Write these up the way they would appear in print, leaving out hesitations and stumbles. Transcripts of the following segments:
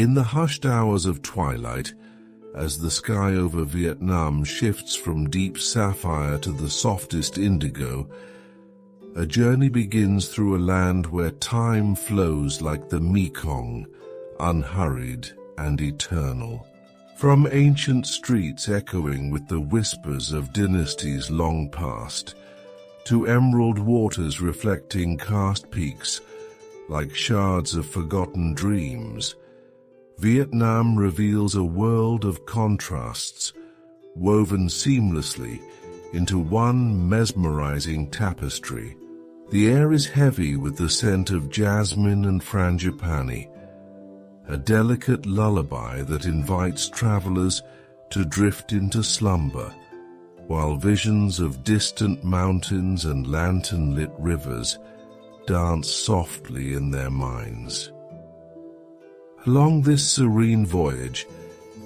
In the hushed hours of twilight, as the sky over Vietnam shifts from deep sapphire to the softest indigo, a journey begins through a land where time flows like the Mekong, unhurried and eternal. From ancient streets echoing with the whispers of dynasties long past, to emerald waters reflecting karst peaks like shards of forgotten dreams, Vietnam reveals a world of contrasts, woven seamlessly into one mesmerizing tapestry. The air is heavy with the scent of jasmine and frangipani, a delicate lullaby that invites travelers to drift into slumber, while visions of distant mountains and lantern-lit rivers dance softly in their minds. Along this serene voyage,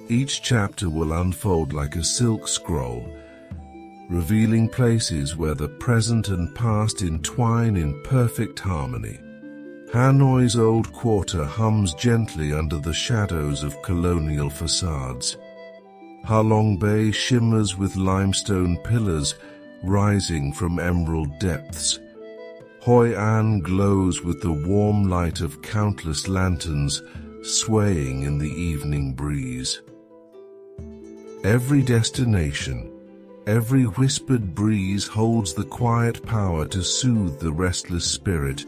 each chapter will unfold like a silk scroll, revealing places where the present and past entwine in perfect harmony. Hanoi's old quarter hums gently under the shadows of colonial facades. Ha Long Bay shimmers with limestone pillars rising from emerald depths. Hoi An glows with the warm light of countless lanterns swaying in the evening breeze. Every destination, every whispered breeze holds the quiet power to soothe the restless spirit,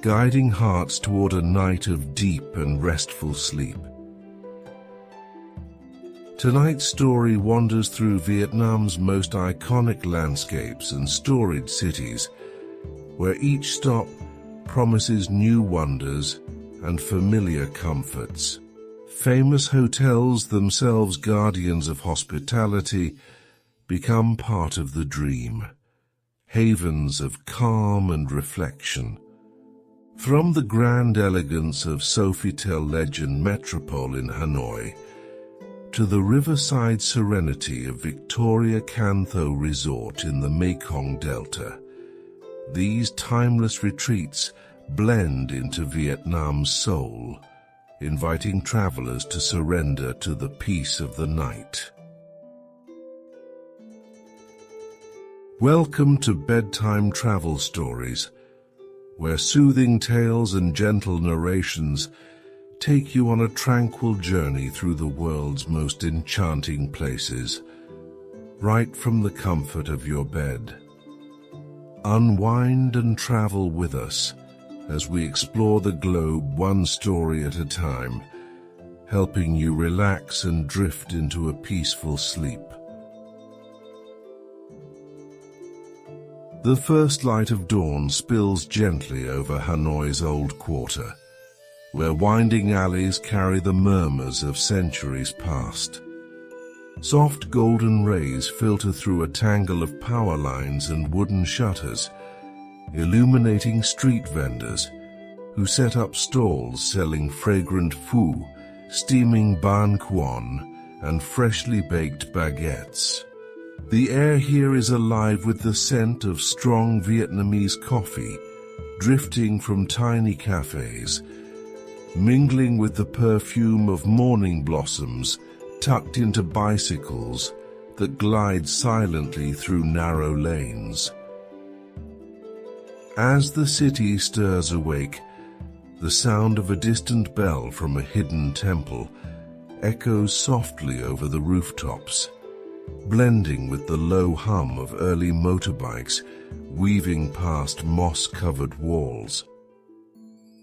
guiding hearts toward a night of deep and restful sleep. Tonight's story wanders through Vietnam's most iconic landscapes and storied cities, where each stop promises new wonders and familiar comforts. Famous hotels, themselves guardians of hospitality, become part of the dream, havens of calm and reflection. From the grand elegance of Sofitel legend Metropole in Hanoi, to the riverside serenity of Victoria Can Tho Resort in the Mekong Delta, these timeless retreats blend into Vietnam's soul, inviting travelers to surrender to the peace of the night. Welcome to Bedtime Travel Stories, where soothing tales and gentle narrations take you on a tranquil journey through the world's most enchanting places, right from the comfort of your bed. Unwind and travel with us as we explore the globe one story at a time, helping you relax and drift into a peaceful sleep. The first light of dawn spills gently over Hanoi's old quarter, where winding alleys carry the murmurs of centuries past. Soft golden rays filter through a tangle of power lines and wooden shutters, illuminating street vendors who set up stalls selling fragrant pho, steaming ban quan, and freshly baked baguettes. The air here is alive with the scent of strong Vietnamese coffee, drifting from tiny cafes, mingling with the perfume of morning blossoms tucked into bicycles that glide silently through narrow lanes. As the city stirs awake, the sound of a distant bell from a hidden temple echoes softly over the rooftops, blending with the low hum of early motorbikes weaving past moss-covered walls.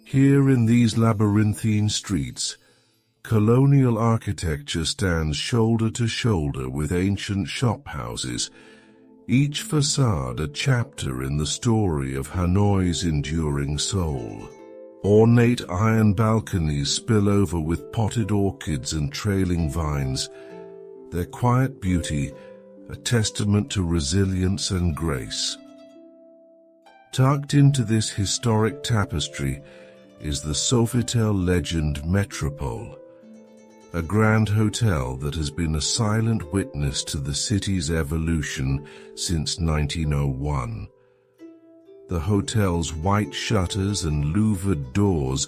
Here in these labyrinthine streets, colonial architecture stands shoulder to shoulder with ancient shophouses, each facade a chapter in the story of Hanoi's enduring soul. Ornate iron balconies spill over with potted orchids and trailing vines, their quiet beauty a testament to resilience and grace. Tucked into this historic tapestry is the Sofitel legend Metropole, a grand hotel that has been a silent witness to the city's evolution since 1901. The hotel's white shutters and louvered doors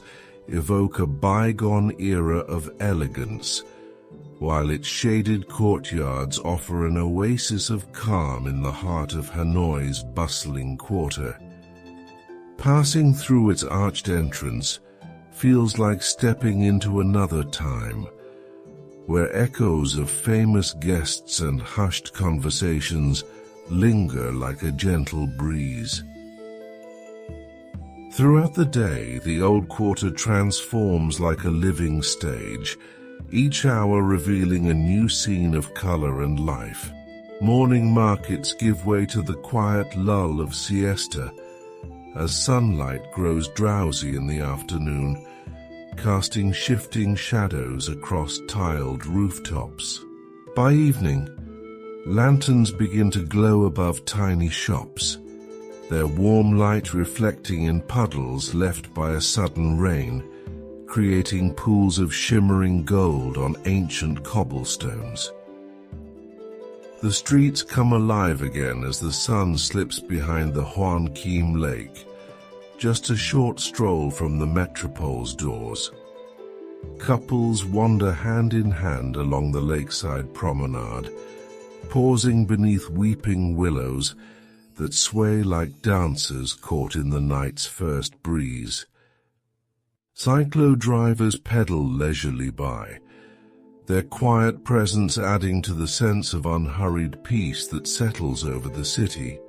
evoke a bygone era of elegance, while its shaded courtyards offer an oasis of calm in the heart of Hanoi's bustling quarter. Passing through its arched entrance feels like stepping into another time, where echoes of famous guests and hushed conversations linger like a gentle breeze. Throughout the day, the old quarter transforms like a living stage, each hour revealing a new scene of color and life. Morning markets give way to the quiet lull of siesta, as sunlight grows drowsy in the afternoon, casting shifting shadows across tiled rooftops. By evening, lanterns begin to glow above tiny shops, their warm light reflecting in puddles left by a sudden rain, creating pools of shimmering gold on ancient cobblestones. The streets come alive again as the sun slips behind the Hoan Kiem Lake, just a short stroll from the Metropole's doors. Couples wander hand in hand along the lakeside promenade, pausing beneath weeping willows that sway like dancers caught in the night's first breeze. Cyclo-drivers pedal leisurely by, their quiet presence adding to the sense of unhurried peace that settles over the city.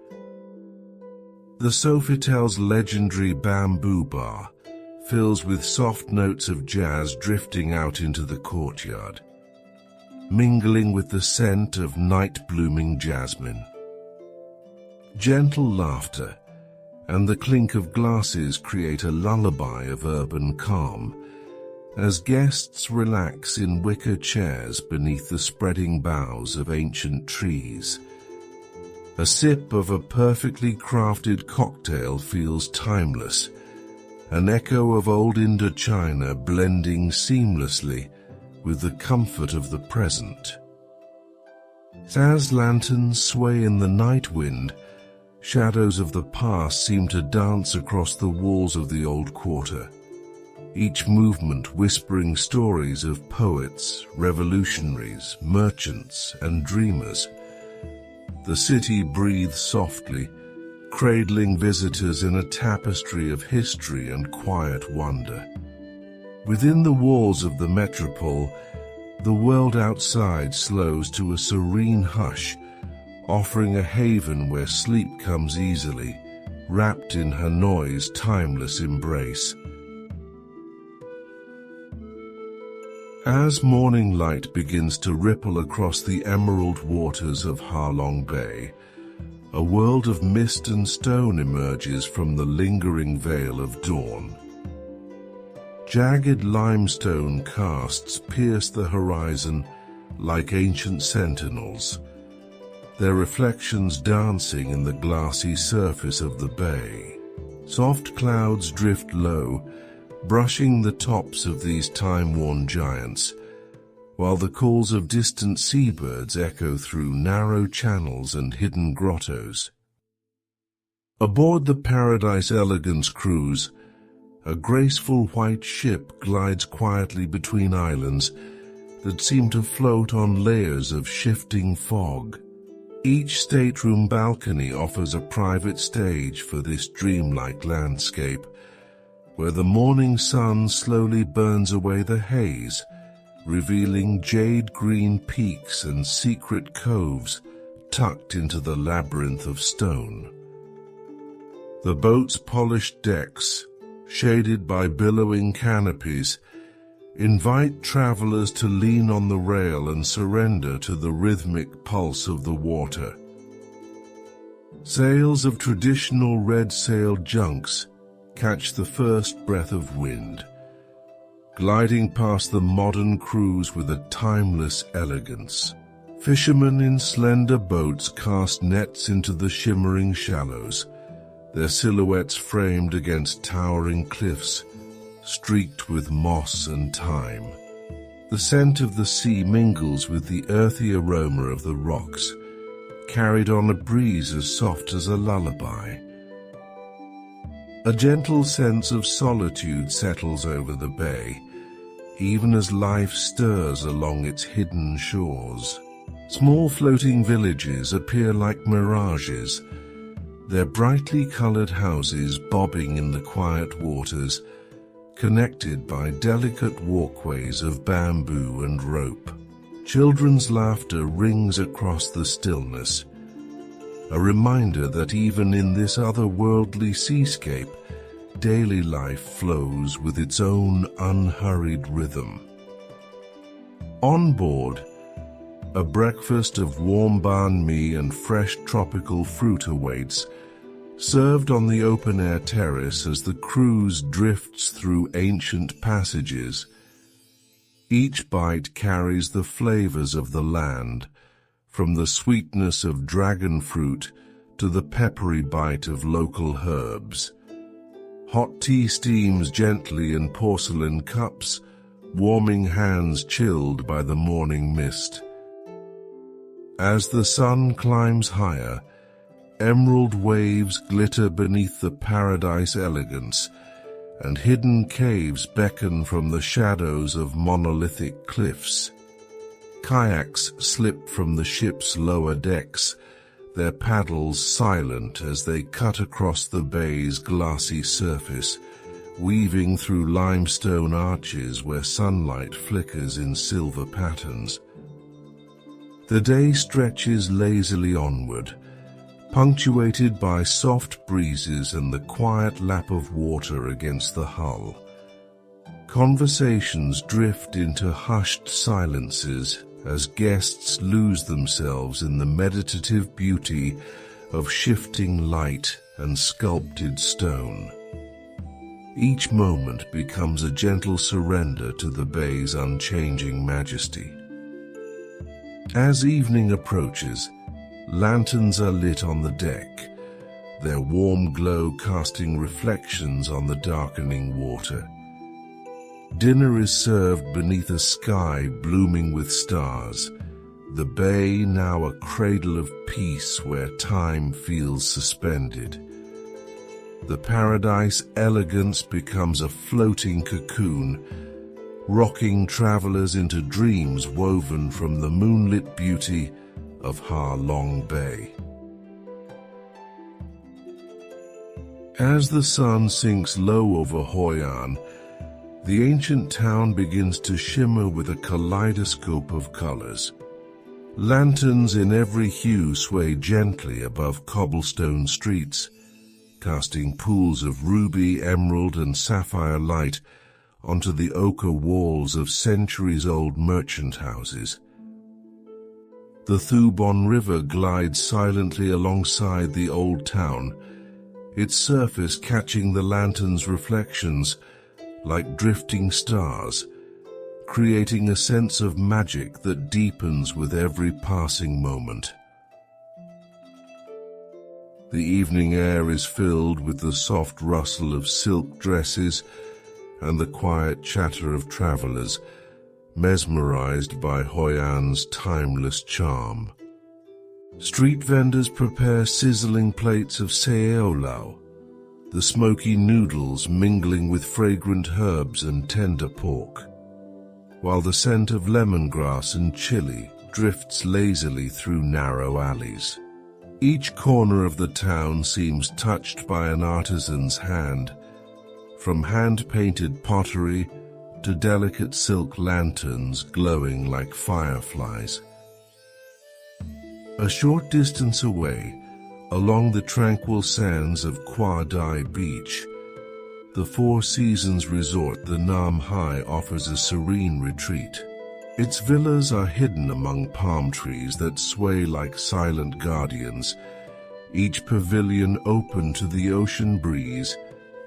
The Sofitel's legendary bamboo bar fills with soft notes of jazz drifting out into the courtyard, mingling with the scent of night-blooming jasmine. Gentle laughter and the clink of glasses create a lullaby of urban calm as guests relax in wicker chairs beneath the spreading boughs of ancient trees. A sip of a perfectly crafted cocktail feels timeless, an echo of old Indochina blending seamlessly with the comfort of the present. As lanterns sway in the night wind, shadows of the past seem to dance across the walls of the old quarter, each movement whispering stories of poets, revolutionaries, merchants, and dreamers. The city breathes softly, cradling visitors in a tapestry of history and quiet wonder. Within the walls of the Metropole, the world outside slows to a serene hush, offering a haven where sleep comes easily, wrapped in Hanoi's timeless embrace. As morning light begins to ripple across the emerald waters of Ha Long Bay, a world of mist and stone emerges from the lingering veil of dawn. Jagged limestone casts pierce the horizon like ancient sentinels, their reflections dancing in the glassy surface of the bay. Soft clouds drift low, brushing the tops of these time-worn giants, while the calls of distant seabirds echo through narrow channels and hidden grottos. Aboard the Paradise Elegance cruise, a graceful white ship glides quietly between islands that seem to float on layers of shifting fog. Each stateroom balcony offers a private stage for this dreamlike landscape, where the morning sun slowly burns away the haze, revealing jade-green peaks and secret coves tucked into the labyrinth of stone. The boat's polished decks, shaded by billowing canopies, invite travelers to lean on the rail and surrender to the rhythmic pulse of the water. Sails of traditional red-sailed junks catch the first breath of wind, gliding past the modern cruise with a timeless elegance. Fishermen in slender boats cast nets into the shimmering shallows, their silhouettes framed against towering cliffs, streaked with moss and thyme. The scent of the sea mingles with the earthy aroma of the rocks, carried on a breeze as soft as a lullaby. A gentle sense of solitude settles over the bay, even as life stirs along its hidden shores. Small floating villages appear like mirages, their brightly colored houses bobbing in the quiet waters, connected by delicate walkways of bamboo and rope. Children's laughter rings across the stillness, a reminder that even in this otherworldly seascape, daily life flows with its own unhurried rhythm. On board, a breakfast of warm banh mi and fresh tropical fruit awaits, served on the open-air terrace as the cruise drifts through ancient passages. Each bite carries the flavors of the land, from the sweetness of dragon fruit to the peppery bite of local herbs. Hot tea steams gently in porcelain cups, warming hands chilled by the morning mist. As the sun climbs higher, emerald waves glitter beneath the paradise elegance, and hidden caves beckon from the shadows of monolithic cliffs. Kayaks slip from the ship's lower decks, their paddles silent as they cut across the bay's glassy surface, weaving through limestone arches where sunlight flickers in silver patterns. The day stretches lazily onward, punctuated by soft breezes and the quiet lap of water against the hull. Conversations drift into hushed silences as guests lose themselves in the meditative beauty of shifting light and sculpted stone. Each moment becomes a gentle surrender to the bay's unchanging majesty. As evening approaches, lanterns are lit on the deck, their warm glow casting reflections on the darkening water. Dinner is served beneath a sky blooming with stars, the bay now a cradle of peace where time feels suspended. The paradise Elegance becomes a floating cocoon, rocking travelers into dreams woven from the moonlit beauty of Ha Long Bay. As the sun sinks low over Hoi An, the ancient town begins to shimmer with a kaleidoscope of colors. Lanterns in every hue sway gently above cobblestone streets, casting pools of ruby, emerald, and sapphire light onto the ochre walls of centuries-old merchant houses. The Thu Bon River glides silently alongside the old town, its surface catching the lanterns' reflections like drifting stars, creating a sense of magic that deepens with every passing moment. The evening air is filled with the soft rustle of silk dresses and the quiet chatter of travelers, mesmerized by Hoi An's timeless charm. Street vendors prepare sizzling plates of seo lao, the smoky noodles mingling with fragrant herbs and tender pork, while the scent of lemongrass and chili drifts lazily through narrow alleys. Each corner of the town seems touched by an artisan's hand, from hand-painted pottery to delicate silk lanterns glowing like fireflies. A short distance away, along the tranquil sands of Kwa Dai Beach, the Four Seasons resort, the Nam Hai, offers a serene retreat. Its villas are hidden among palm trees that sway like silent guardians, each pavilion open to the ocean breeze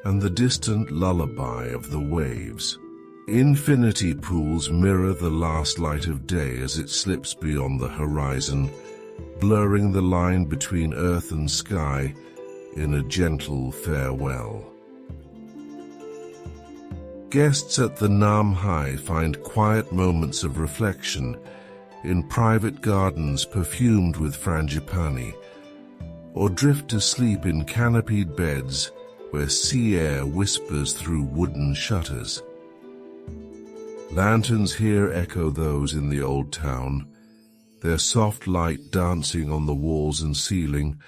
and the distant lullaby of the waves. Infinity pools mirror the last light of day as it slips beyond the horizon, blurring the line between earth and sky in a gentle farewell. Guests at the Nam Hai find quiet moments of reflection in private gardens perfumed with frangipani, or drift to sleep in canopied beds where sea air whispers through wooden shutters. Lanterns here echo those in the old town, their soft light dancing on the walls and ceiling,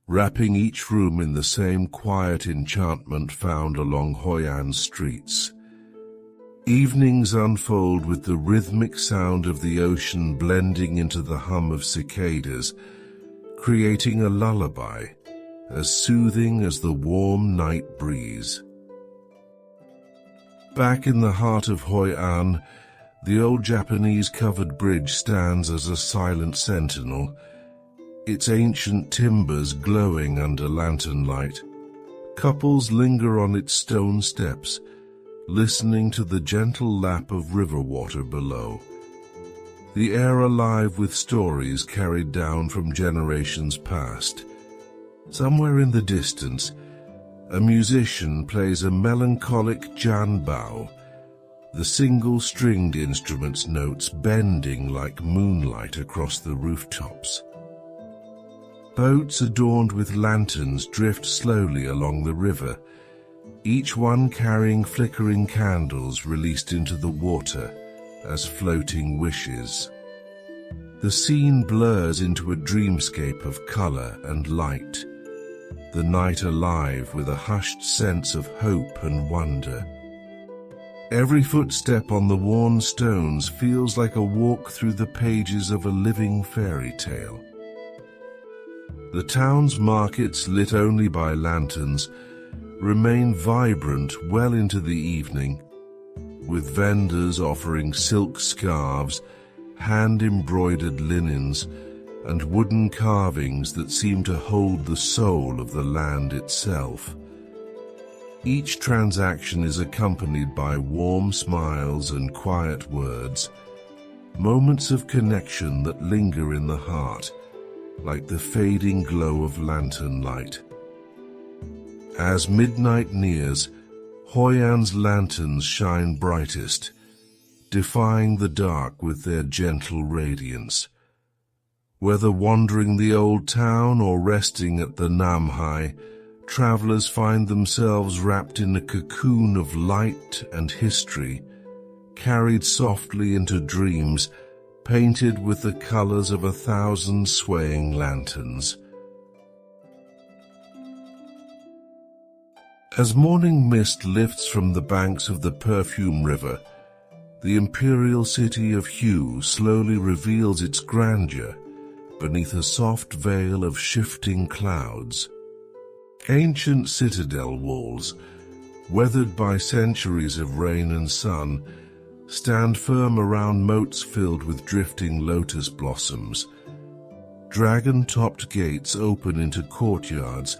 wrapping each room in the same quiet enchantment found along Hoi An streets. Evenings unfold with the rhythmic sound of the ocean blending into the hum of cicadas, creating a lullaby as soothing as the warm night breeze. Back in the heart of Hoi An, the old Japanese-covered bridge stands as a silent sentinel, its ancient timbers glowing under lantern light. Couples linger on its stone steps, listening to the gentle lap of river water below. The air alive with stories carried down from generations past. Somewhere in the distance, a musician plays a melancholic janbao, the single-stringed instrument's notes bending like moonlight across the rooftops. Boats adorned with lanterns drift slowly along the river, each one carrying flickering candles released into the water as floating wishes. The scene blurs into a dreamscape of color and light, the night alive with a hushed sense of hope and wonder. Every footstep on the worn stones feels like a walk through the pages of a living fairy tale. The town's markets, lit only by lanterns, remain vibrant well into the evening, with vendors offering silk scarves, hand-embroidered linens, and wooden carvings that seem to hold the soul of the land itself. Each transaction is accompanied by warm smiles and quiet words, moments of connection that linger in the heart, like the fading glow of lantern light. As midnight nears, Hoi An's lanterns shine brightest, defying the dark with their gentle radiance. Whether wandering the old town or resting at the Nam Hai, travelers find themselves wrapped in a cocoon of light and history, carried softly into dreams, painted with the colors of 1,000 swaying lanterns. As morning mist lifts from the banks of the Perfume River, the Imperial city of Hue slowly reveals its grandeur beneath a soft veil of shifting clouds. Ancient citadel walls, weathered by centuries of rain and sun, stand firm around moats filled with drifting lotus blossoms. Dragon-topped gates open into courtyards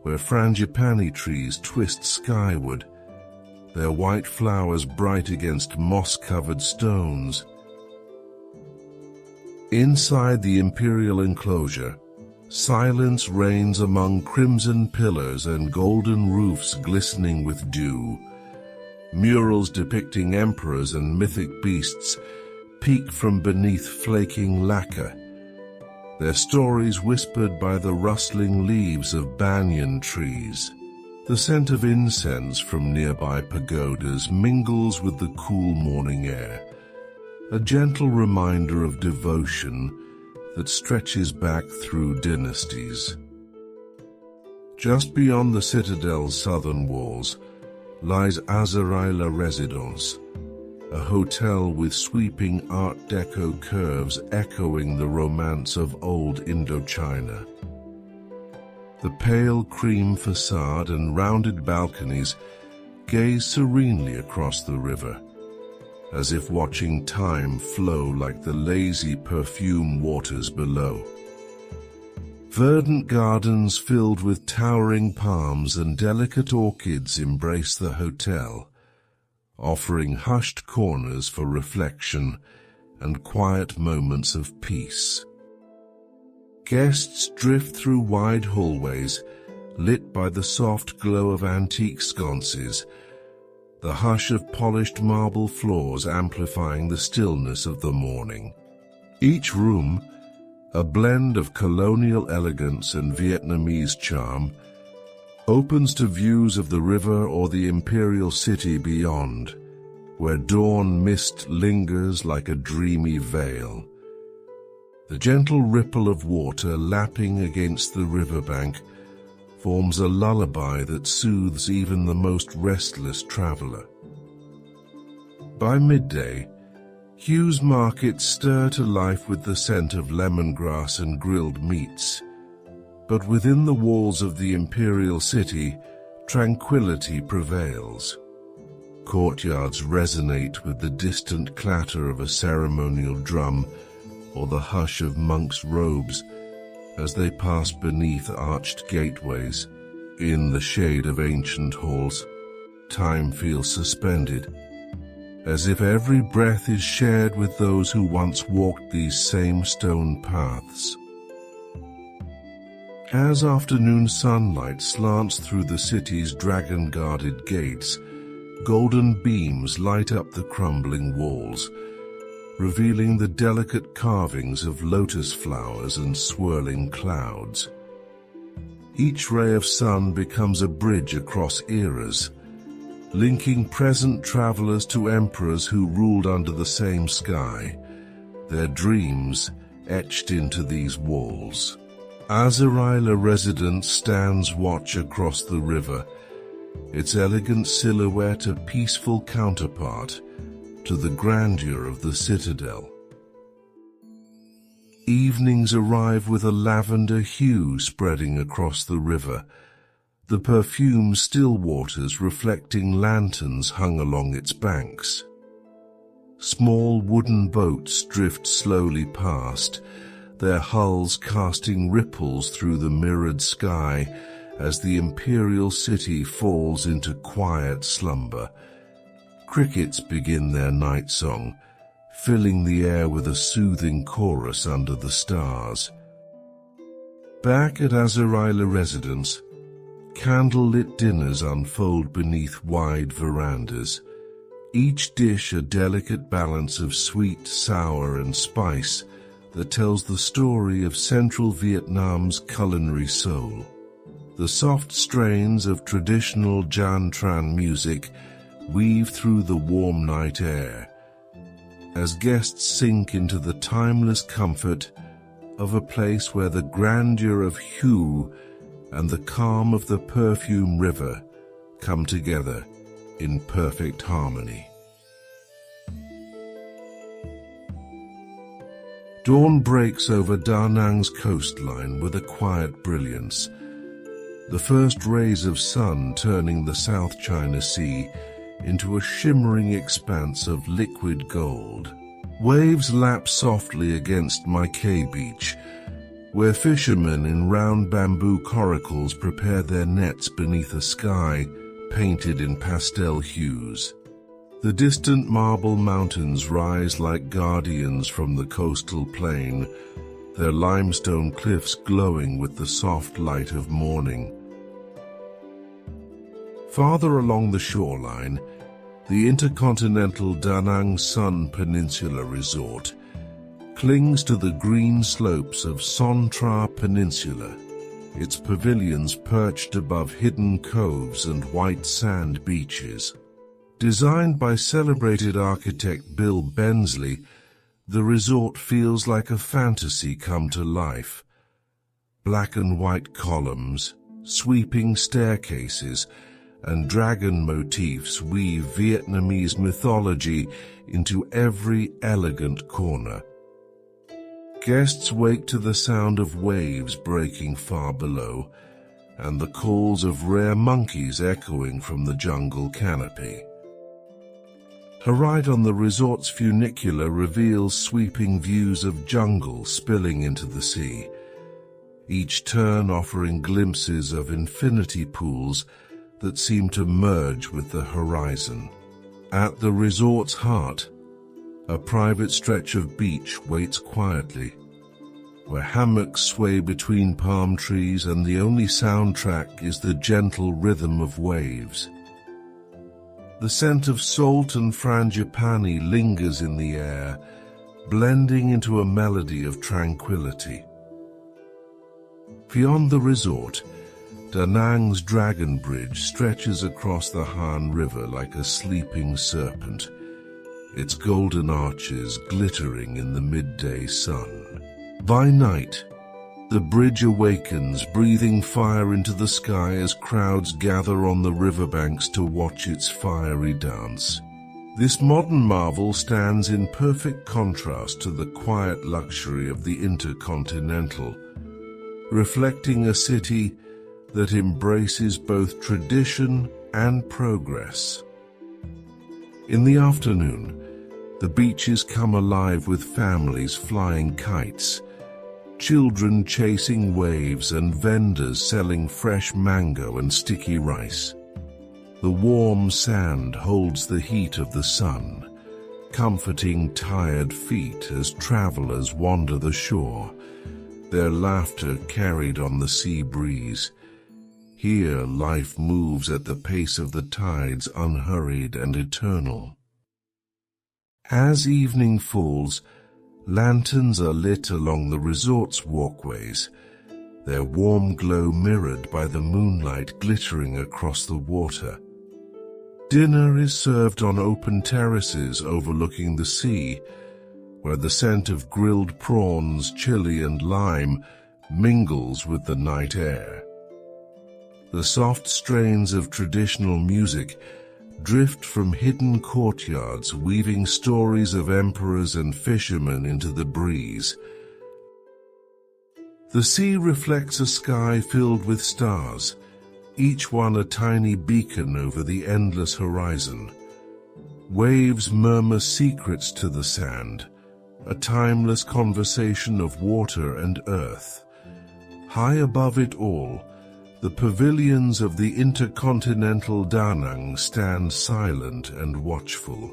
where frangipani trees twist skyward, their white flowers bright against moss-covered stones. Inside the Imperial enclosure, silence reigns among crimson pillars and golden roofs glistening with dew. Murals depicting emperors and mythic beasts peek from beneath flaking lacquer, their stories whispered by the rustling leaves of banyan trees. The scent of incense from nearby pagodas mingles with the cool morning air, a gentle reminder of devotion that stretches back through dynasties. Just beyond the citadel's southern walls lies Azerai La Residence, a hotel with sweeping Art Deco curves echoing the romance of old Indochina. The pale cream facade and rounded balconies gaze serenely across the river, as if watching time flow like the lazy perfume waters below. Verdant gardens filled with towering palms and delicate orchids embrace the hotel, offering hushed corners for reflection and quiet moments of peace. Guests drift through wide hallways, lit by the soft glow of antique sconces, the hush of polished marble floors amplifying the stillness of the morning. Each room, a blend of colonial elegance and Vietnamese charm, opens to views of the river or the Imperial City beyond, where dawn mist lingers like a dreamy veil. The gentle ripple of water lapping against the riverbank forms a lullaby that soothes even the most restless traveler. By midday, Hugh's markets stir to life with the scent of lemongrass and grilled meats. But within the walls of the Imperial City, tranquility prevails. Courtyards resonate with the distant clatter of a ceremonial drum or the hush of monks' robes as they pass beneath arched gateways. In the shade of ancient halls, time feels suspended, as if every breath is shared with those who once walked these same stone paths. As afternoon sunlight slants through the city's dragon-guarded gates, golden beams light up the crumbling walls, revealing the delicate carvings of lotus flowers and swirling clouds. Each ray of sun becomes a bridge across eras, linking present travelers to emperors who ruled under the same sky, their dreams etched into these walls. Azerai La Residence stands watch across the river, its elegant silhouette a peaceful counterpart to the grandeur of the citadel. Evenings arrive with a lavender hue spreading across the river, the perfumed still waters reflecting lanterns hung along its banks. Small wooden boats drift slowly past, their hulls casting ripples through the mirrored sky as the Imperial City falls into quiet slumber. Crickets begin their night song, filling the air with a soothing chorus under the stars. Back at Azerai La Residence, candle-lit dinners unfold beneath wide verandas, each dish a delicate balance of sweet, sour, and spice that tells the story of central Vietnam's culinary soul. The soft strains of traditional Gian Tran music weave through the warm night air, as guests sink into the timeless comfort of a place where the grandeur of Hue and the calm of the perfume river come together in perfect harmony. Dawn breaks over Danang's coastline with a quiet brilliance, the first rays of sun turning the South China Sea into a shimmering expanse of liquid gold. Waves lap softly against Mekong Beach, where fishermen in round bamboo coracles prepare their nets beneath a sky painted in pastel hues. The distant marble mountains rise like guardians from the coastal plain, their limestone cliffs glowing with the soft light of morning. Farther along the shoreline, the InterContinental Danang Sun Peninsula Resort clings to the green slopes of Son Tra Peninsula, its pavilions perched above hidden coves and white sand beaches. Designed by celebrated architect Bill Bensley, the resort feels like a fantasy come to life. Black and white columns, sweeping staircases, and dragon motifs weave Vietnamese mythology into every elegant corner. Guests wake to the sound of waves breaking far below, and the calls of rare monkeys echoing from the jungle canopy. A ride on the resort's funicular reveals sweeping views of jungle spilling into the sea, each turn offering glimpses of infinity pools that seem to merge with the horizon. At the resort's heart, a private stretch of beach waits quietly, where hammocks sway between palm trees and the only soundtrack is the gentle rhythm of waves. The scent of salt and frangipani lingers in the air, blending into a melody of tranquility. Beyond the resort, Danang's dragon bridge stretches across the Han River like a sleeping serpent, its golden arches glittering in the midday sun. By night, the bridge awakens, breathing fire into the sky as crowds gather on the riverbanks to watch its fiery dance. This modern marvel stands in perfect contrast to the quiet luxury of the InterContinental, reflecting a city that embraces both tradition and progress. In the afternoon, the beaches come alive with families flying kites, children chasing waves, and vendors selling fresh mango and sticky rice. The warm sand holds the heat of the sun, comforting tired feet as travelers wander the shore, their laughter carried on the sea breeze. Here life moves at the pace of the tides, unhurried and eternal. As evening falls, lanterns are lit along the resort's walkways, their warm glow mirrored by the moonlight glittering across the water. Dinner is served on open terraces overlooking the sea, where the scent of grilled prawns, chili and lime mingles with the night air. The soft strains of traditional music drift from hidden courtyards, weaving stories of emperors and fishermen into the breeze. The sea reflects a sky filled with stars, each one a tiny beacon over the endless horizon. Waves murmur secrets to the sand, a timeless conversation of water and earth. High above it all, the pavilions of the InterContinental Danang stand silent and watchful,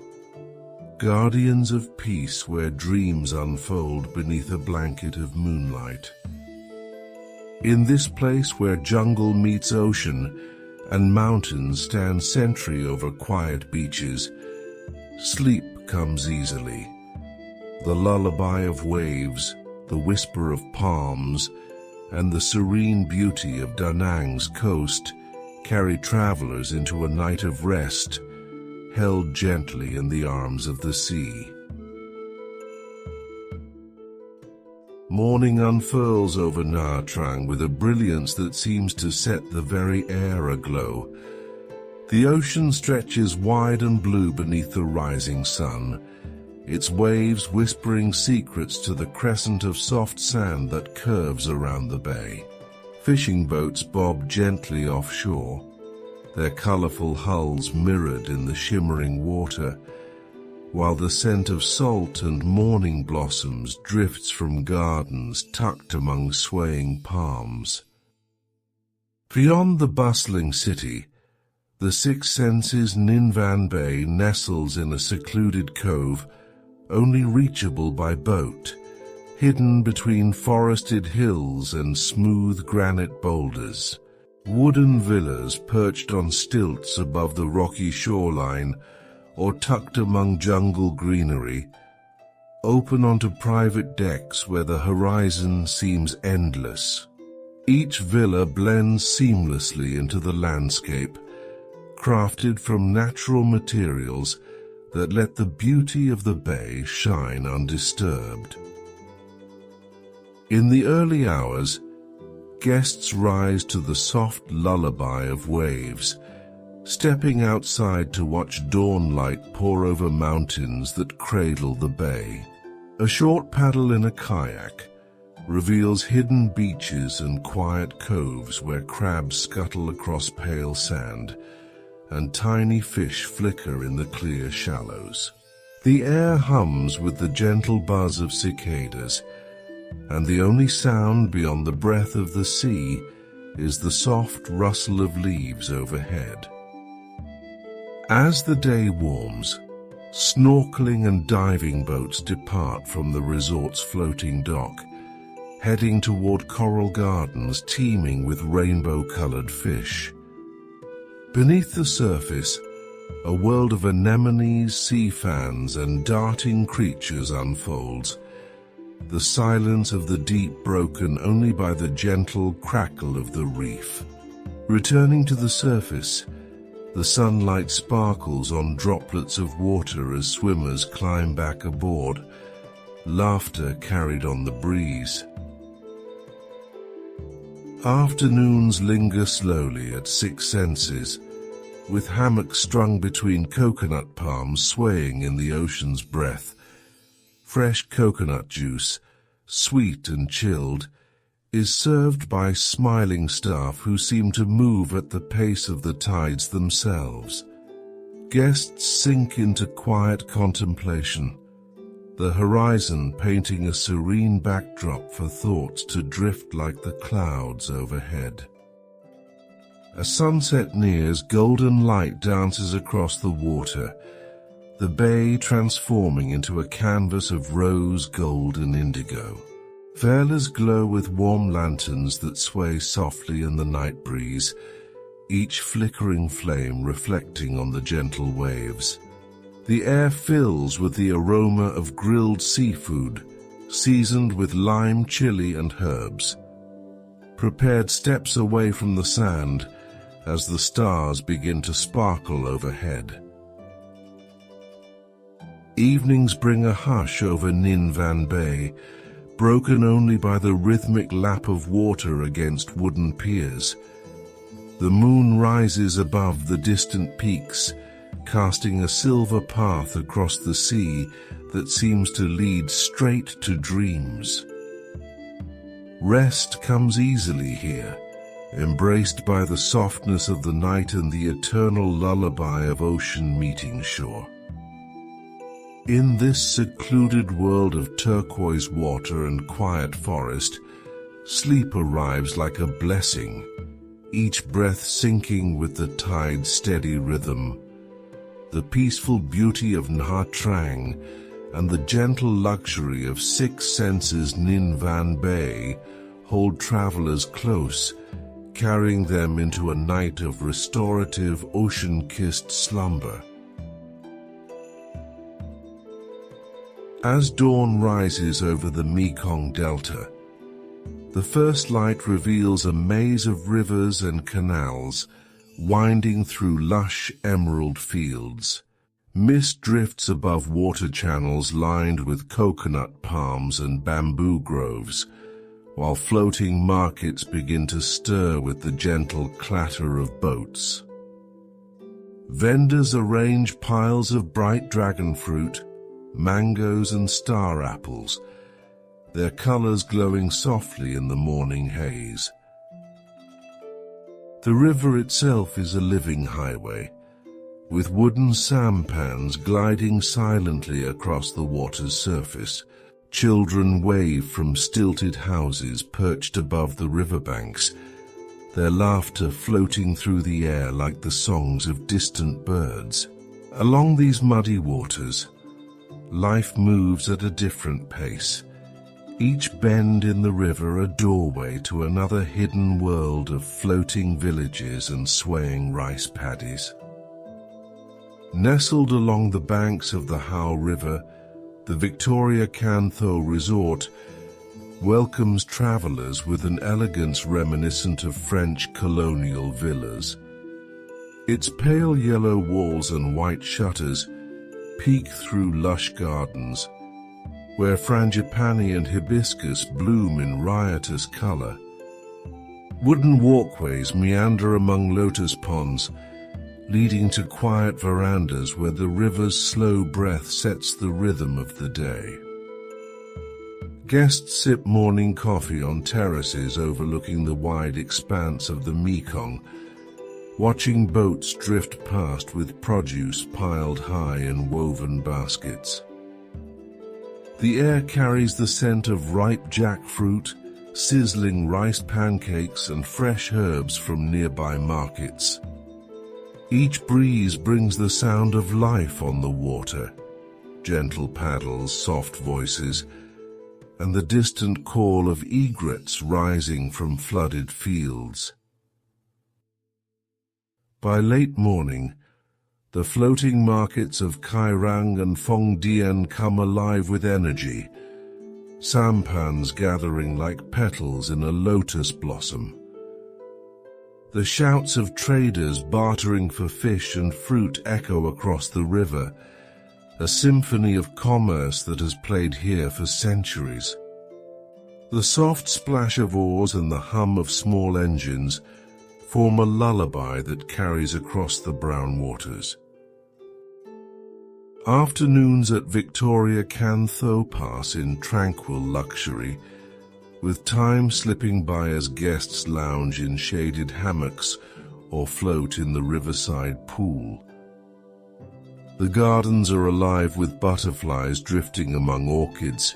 guardians of peace where dreams unfold beneath a blanket of moonlight. In this place where jungle meets ocean and mountains stand sentry over quiet beaches, sleep comes easily. The lullaby of waves, the whisper of palms, and the serene beauty of Danang's coast carry travelers into a night of rest, held gently in the arms of the sea. Morning unfurls over Nha Trang with a brilliance that seems to set the very air aglow. The ocean stretches wide and blue beneath the rising sun, its waves whispering secrets to the crescent of soft sand that curves around the bay. Fishing boats bob gently offshore, their colorful hulls mirrored in the shimmering water, while the scent of salt and morning blossoms drifts from gardens tucked among swaying palms. Beyond the bustling city, the Six Senses Ninvan Bay nestles in a secluded cove, only reachable by boat, hidden between forested hills and smooth granite boulders. Wooden villas perched on stilts above the rocky shoreline or tucked among jungle greenery, open onto private decks where the horizon seems endless. Each villa blends seamlessly into the landscape, crafted from natural materials that let the beauty of the bay shine undisturbed. In the early hours, guests rise to the soft lullaby of waves, stepping outside to watch dawn light pour over mountains that cradle the bay. A short paddle in a kayak reveals hidden beaches and quiet coves where crabs scuttle across pale sand, and tiny fish flicker in the clear shallows. The air hums with the gentle buzz of cicadas, and the only sound beyond the breath of the sea is the soft rustle of leaves overhead. As the day warms, snorkeling and diving boats depart from the resort's floating dock, heading toward coral gardens teeming with rainbow-colored fish. Beneath the surface, a world of anemones, sea fans, and darting creatures unfolds, the silence of the deep broken only by the gentle crackle of the reef. Returning to the surface, the sunlight sparkles on droplets of water as swimmers climb back aboard, laughter carried on the breeze. Afternoons linger slowly at Six Senses, with hammocks strung between coconut palms swaying in the ocean's breath. Fresh coconut juice, sweet and chilled, is served by smiling staff who seem to move at the pace of the tides themselves. Guests sink into quiet contemplation, the horizon painting a serene backdrop for thoughts to drift like the clouds overhead. As sunset nears, golden light dances across the water, the bay transforming into a canvas of rose, gold and indigo. Velas glow with warm lanterns that sway softly in the night breeze, each flickering flame reflecting on the gentle waves. The air fills with the aroma of grilled seafood, seasoned with lime, chili and herbs. Prepared steps away from the sand as the stars begin to sparkle overhead. Evenings bring a hush over Ninh Van Bay, broken only by the rhythmic lap of water against wooden piers. The moon rises above the distant peaks, casting a silver path across the sea that seems to lead straight to dreams. Rest comes easily here, embraced by the softness of the night and the eternal lullaby of ocean meeting shore. In this secluded world of turquoise water and quiet forest, sleep arrives like a blessing, each breath syncing with the tide's steady rhythm. The peaceful beauty of Nha Trang and the gentle luxury of Six Senses Ninh Van Bay hold travelers close, carrying them into a night of restorative, ocean-kissed slumber. As dawn rises over the Mekong Delta, the first light reveals a maze of rivers and canals winding through lush emerald fields. Mist drifts above water channels lined with coconut palms and bamboo groves, while floating markets begin to stir with the gentle clatter of boats. Vendors arrange piles of bright dragon fruit, mangoes and star apples, their colors glowing softly in the morning haze. The river itself is a living highway, with wooden sampans gliding silently across the water's surface. Children wave from stilted houses perched above the riverbanks, their laughter floating through the air like the songs of distant birds. Along these muddy waters, life moves at a different pace, each bend in the river a doorway to another hidden world of floating villages and swaying rice paddies. Nestled along the banks of the How River, the Victoria Can Tho Resort welcomes travelers with an elegance reminiscent of French colonial villas. Its pale yellow walls and white shutters peek through lush gardens, where frangipani and hibiscus bloom in riotous color. Wooden walkways meander among lotus ponds, leading to quiet verandas where the river's slow breath sets the rhythm of the day. Guests sip morning coffee on terraces overlooking the wide expanse of the Mekong, watching boats drift past with produce piled high in woven baskets. The air carries the scent of ripe jackfruit, sizzling rice pancakes and fresh herbs from nearby markets. Each breeze brings the sound of life on the water, gentle paddles, soft voices, and the distant call of egrets rising from flooded fields. By late morning, the floating markets of Kai Rang and Phong Dien come alive with energy, sampans gathering like petals in a lotus blossom. The shouts of traders bartering for fish and fruit echo across the river, a symphony of commerce that has played here for centuries. The soft splash of oars and the hum of small engines form a lullaby that carries across the brown waters. Afternoons at Victoria can though pass in tranquil luxury, with time slipping by as guests lounge in shaded hammocks or float in the riverside pool. The gardens are alive with butterflies drifting among orchids,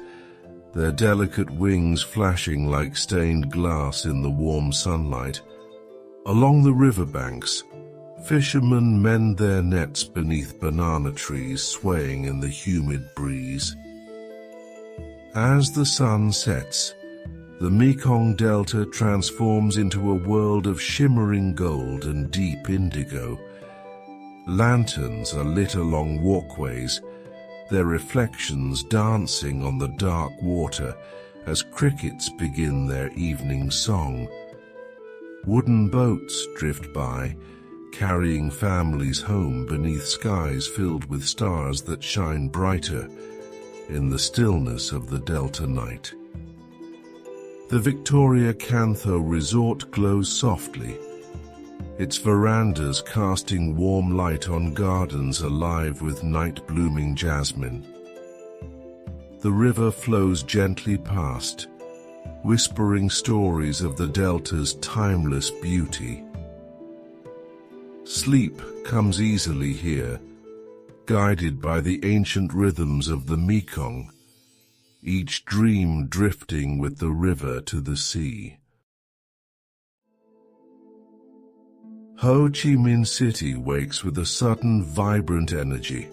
their delicate wings flashing like stained glass in the warm sunlight. Along the riverbanks, fishermen mend their nets beneath banana trees swaying in the humid breeze. As the sun sets, the Mekong Delta transforms into a world of shimmering gold and deep indigo. Lanterns are lit along walkways, their reflections dancing on the dark water as crickets begin their evening song. Wooden boats drift by, carrying families home beneath skies filled with stars that shine brighter in the stillness of the Delta night. The Victoria Cantho Resort glows softly, its verandas casting warm light on gardens alive with night-blooming jasmine. The river flows gently past, whispering stories of the Delta's timeless beauty. Sleep comes easily here, guided by the ancient rhythms of the Mekong, each dream drifting with the river to the sea. Ho Chi Minh City wakes with a sudden vibrant energy,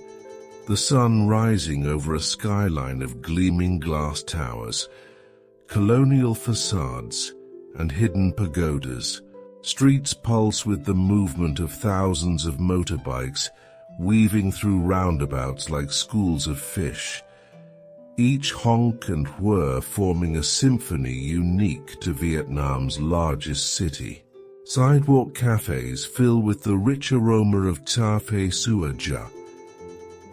the sun rising over a skyline of gleaming glass towers, colonial facades, and hidden pagodas. Streets pulse with the movement of thousands of motorbikes, weaving through roundabouts like schools of fish, each honk and whir forming a symphony unique to Vietnam's largest city. Sidewalk cafes fill with the rich aroma of cà phê sua ja,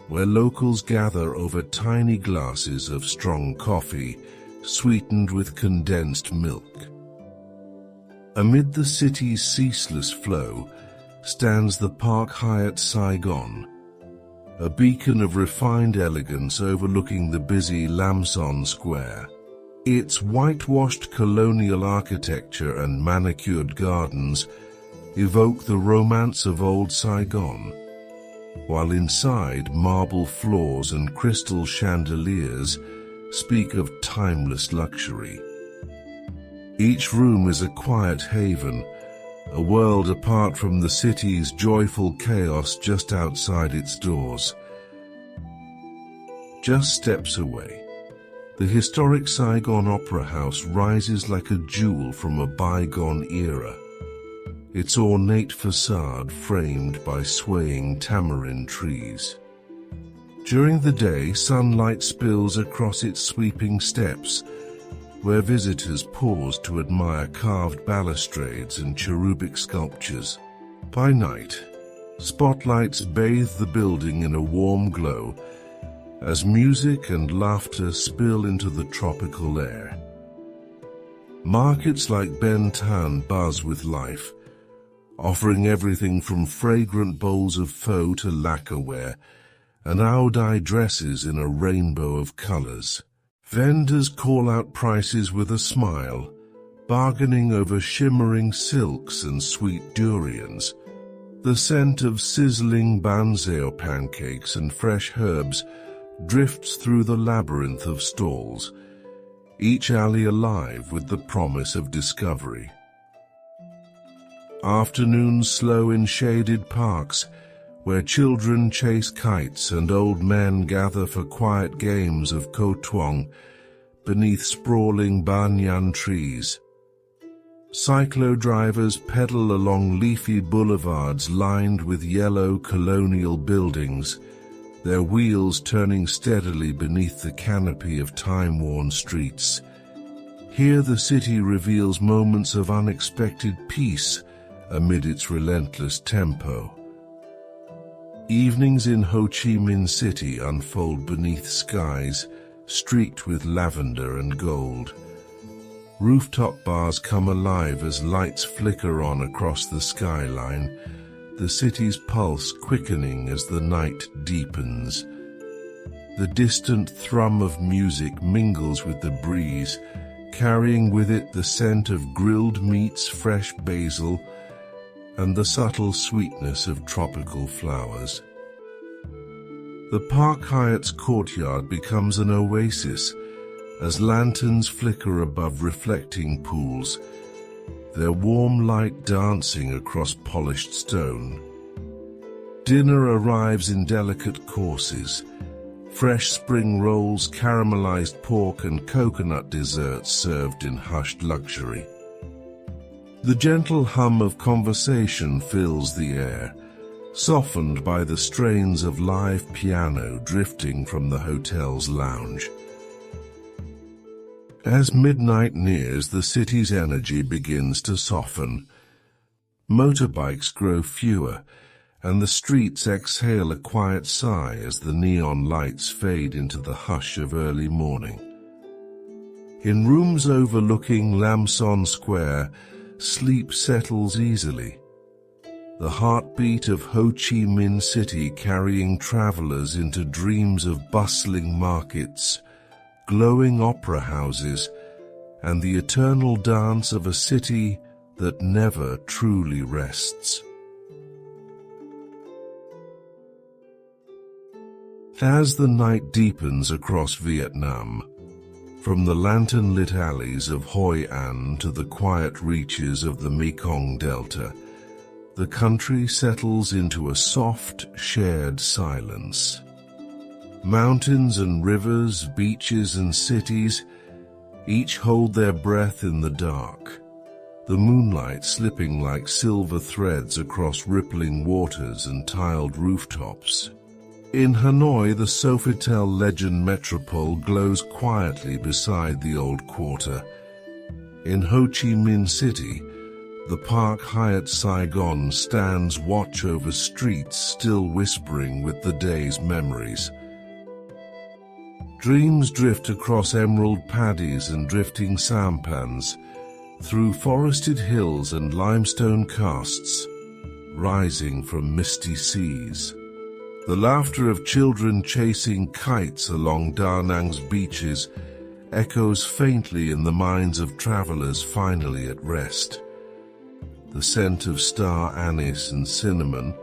where locals gather over tiny glasses of strong coffee, sweetened with condensed milk. Amid the city's ceaseless flow stands the Park Hyatt Saigon, a beacon of refined elegance overlooking the busy Lam Son Square. Its whitewashed colonial architecture and manicured gardens evoke the romance of old Saigon, while inside marble floors and crystal chandeliers speak of timeless luxury. Each room is a quiet haven, a world apart from the city's joyful chaos just outside its doors. Just steps away, the historic Saigon Opera House rises like a jewel from a bygone era, its ornate facade framed by swaying tamarind trees. During the day, sunlight spills across its sweeping steps, where visitors pause to admire carved balustrades and cherubic sculptures. By night, spotlights bathe the building in a warm glow as music and laughter spill into the tropical air. Markets like Bedtime buzz with life, offering everything from fragrant bowls of pho to lacquerware and ao-dai dresses in a rainbow of colors. Vendors call out prices with a smile, bargaining over shimmering silks and sweet durians. The scent of sizzling banzeo pancakes and fresh herbs drifts through the labyrinth of stalls, each alley alive with the promise of discovery. Afternoons slow in shaded parks, where children chase kites and old men gather for quiet games of kotwong beneath sprawling banyan trees. Cyclo-drivers pedal along leafy boulevards lined with yellow colonial buildings, their wheels turning steadily beneath the canopy of time-worn streets. Here the city reveals moments of unexpected peace amid its relentless tempo. Evenings in Ho Chi Minh City unfold beneath skies streaked with lavender and gold. Rooftop bars come alive as lights flicker on across the skyline, the city's pulse quickening as the night deepens. The distant thrum of music mingles with the breeze, carrying with it the scent of grilled meats, fresh basil, and the subtle sweetness of tropical flowers. The Park Hyatt's courtyard becomes an oasis as lanterns flicker above reflecting pools, their warm light dancing across polished stone. Dinner arrives in delicate courses, fresh spring rolls, caramelized pork, and coconut desserts served in hushed luxury. The gentle hum of conversation fills the air, softened by the strains of live piano drifting from the hotel's lounge. As midnight nears, the city's energy begins to soften. Motorbikes grow fewer, and the streets exhale a quiet sigh as the neon lights fade into the hush of early morning. In rooms overlooking Lam Son Square, sleep settles easily. The heartbeat of Ho Chi Minh City carrying travelers into dreams of bustling markets, glowing opera houses, and the eternal dance of a city that never truly rests. As the night deepens across Vietnam, from the lantern-lit alleys of Hội An to the quiet reaches of the Mekong Delta, the country settles into a soft, shared silence. Mountains and rivers, beaches and cities, each hold their breath in the dark, the moonlight slipping like silver threads across rippling waters and tiled rooftops. In Hanoi, the Sofitel legend Metropole glows quietly beside the old quarter. In Ho Chi Minh City, the Park Hyatt Saigon stands watch over streets still whispering with the day's memories. Dreams drift across emerald paddies and drifting sampans, through forested hills and limestone casts, rising from misty seas. The laughter of children chasing kites along Danang's beaches echoes faintly in the minds of travelers finally at rest. The scent of star anise and cinnamon,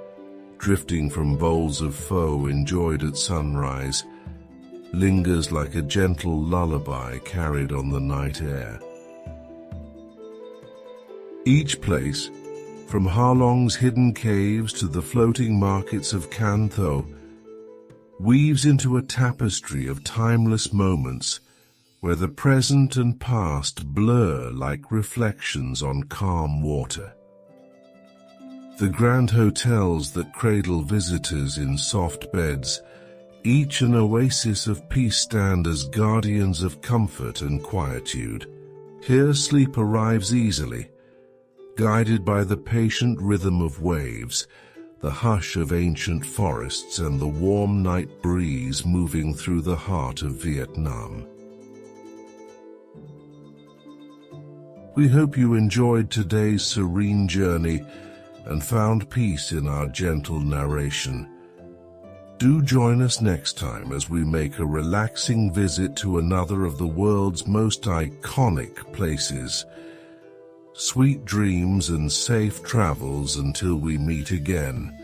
drifting from bowls of pho enjoyed at sunrise, lingers like a gentle lullaby carried on the night air. Each place, from Ha Long's hidden caves to the floating markets of Can Tho, weaves into a tapestry of timeless moments where the present and past blur like reflections on calm water. The grand hotels that cradle visitors in soft beds, each an oasis of peace, stand as guardians of comfort and quietude. Here sleep arrives easily, guided by the patient rhythm of waves, the hush of ancient forests, and the warm night breeze moving through the heart of Vietnam. We hope you enjoyed today's serene journey and found peace in our gentle narration. Do join us next time as we make a relaxing visit to another of the world's most iconic places. Sweet dreams and safe travels until we meet again.